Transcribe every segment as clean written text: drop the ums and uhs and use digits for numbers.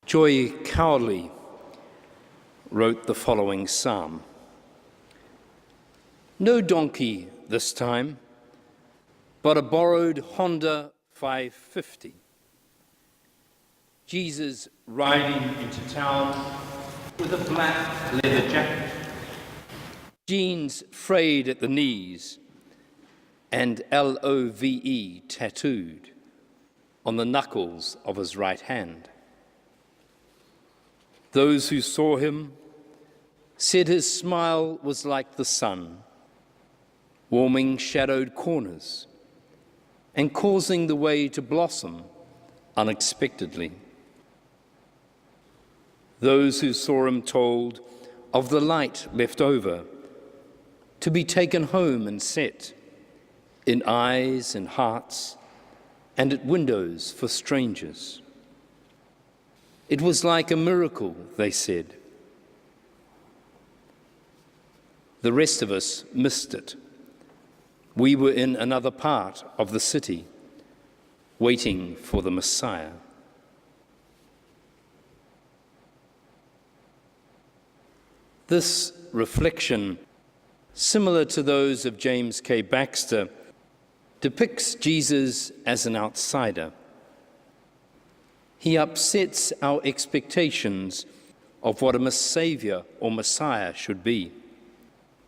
Joy Cowley wrote the following psalm. No donkey this time, but a borrowed Honda 550. Jesus riding into town with a black leather jacket, jeans frayed at the knees, and LOVE tattooed on the knuckles of his right hand. Those who saw him said his smile was like the sun, warming shadowed corners and causing the way to blossom unexpectedly. Those who saw him told of the light left over to be taken home and set in eyes and hearts and at windows for strangers. It was like a miracle, they said. The rest of us missed it. We were in another part of the city, waiting for the Messiah. This reflection, similar to those of James K. Baxter, depicts Jesus as an outsider. He upsets our expectations of what a Savior or Messiah should be.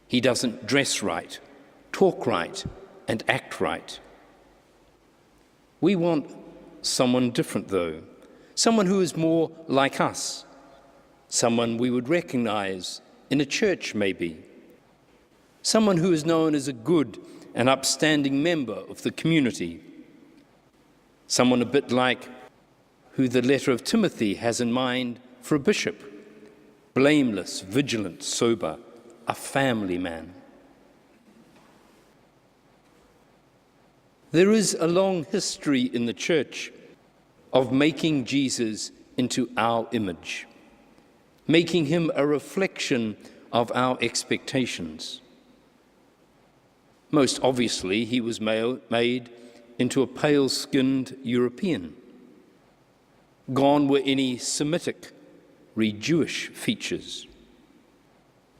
He doesn't dress right, talk right, and act right. We want someone different, though, someone who is more like us, someone we would recognize in a church maybe, someone who is known as a good and upstanding member of the community, someone a bit like who the letter of Timothy has in mind for a bishop, blameless, vigilant, sober, a family man. There is a long history in the church of making Jesus into our image, making him a reflection of our expectations. Most obviously, he was made into a pale-skinned European. Gone were any Semitic, Jewish features.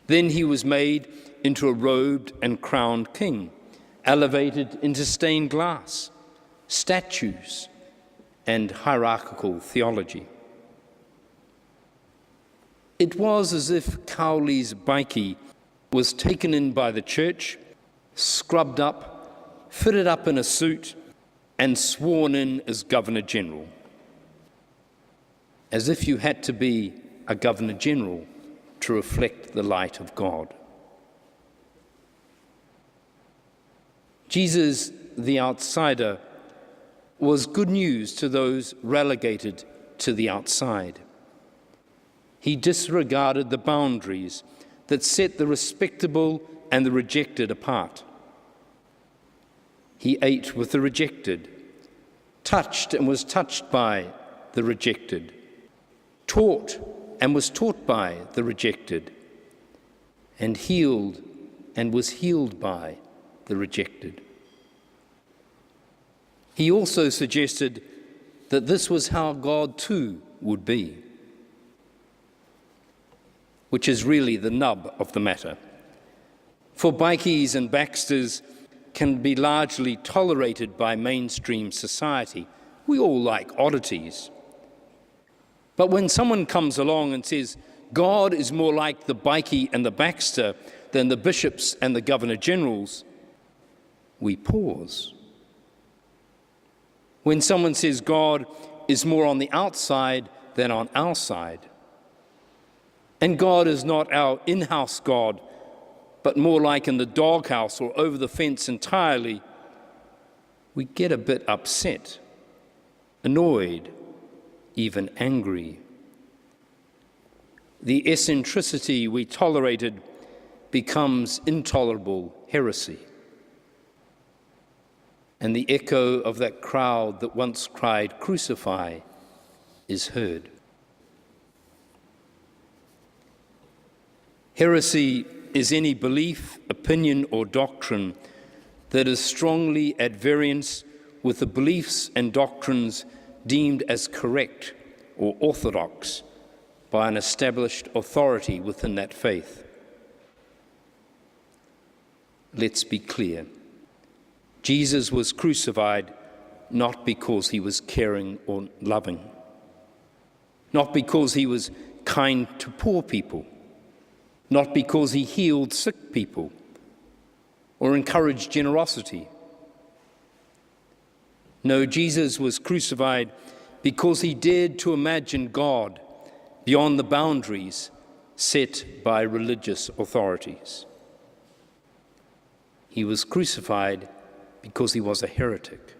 Then he was made into a robed and crowned king, elevated into stained glass, statues, and hierarchical theology. It was as if Cowley's bikie was taken in by the church, scrubbed up, fitted up in a suit, and sworn in as Governor General. As if you had to be a Governor General to reflect the light of God. Jesus, the outsider, was good news to those relegated to the outside. He disregarded the boundaries that set the respectable and the rejected apart. He ate with the rejected, touched and was touched by the rejected, taught and was taught by the rejected, and healed and was healed by the rejected. He also suggested that this was how God too would be, which is really the nub of the matter. For bikies and Baxters can be largely tolerated by mainstream society. We all like oddities. But when someone comes along and says, God is more like the bikie and the Baxter than the bishops and the Governor Generals, we pause. When someone says God is more on the outside than on our side, and God is not our in-house God, but more like in the doghouse or over the fence entirely, we get a bit upset, annoyed, even angry. The eccentricity we tolerated becomes intolerable heresy. And the echo of that crowd that once cried, "Crucify," is heard. Heresy is any belief, opinion, or doctrine that is strongly at variance with the beliefs and doctrines deemed as correct or orthodox by an established authority within that faith. Let's be clear. Jesus was crucified not because he was caring or loving, not because he was kind to poor people, not because he healed sick people or encouraged generosity. No, Jesus was crucified because he dared to imagine God beyond the boundaries set by religious authorities. He was crucified because he was a heretic.